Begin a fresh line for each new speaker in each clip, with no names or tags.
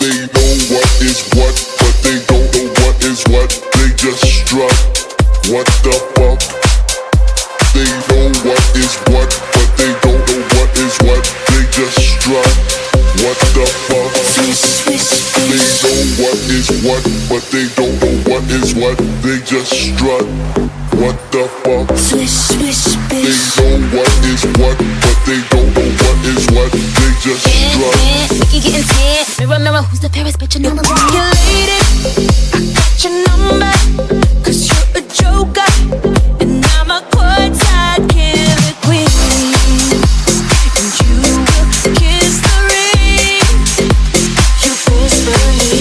They know what is what, but they don't know what is what. They just strut. What the fuck? They know what is what, but they don't know what is what. They just strut. What the fuck? They know what is what, but they don't know what is what. They just strut. What the fuck? They know what is what, but they don't know what is what. They just strut.
You getting tan? Mirror, mirror, who's the fairest bitch in the room? You lady, I got your number, 'cause you're a joker, and I'm a courtside killer queen. And you will kiss the ring you whisper me.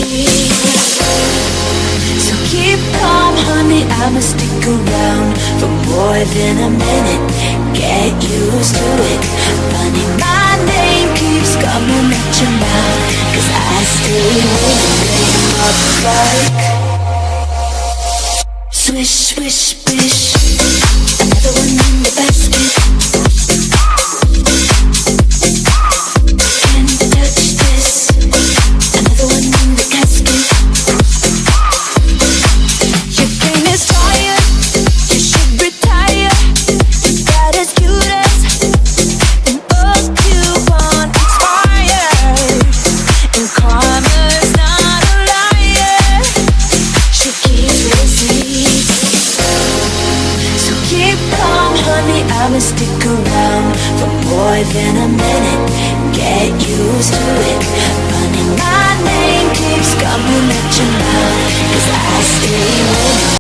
So keep calm, honey, I'ma stick around for more than a minute. Get used to it. Funny, my name keeps coming at your mouth, 'cause I stay winning up like swish, swish, swish. Another one in the basket.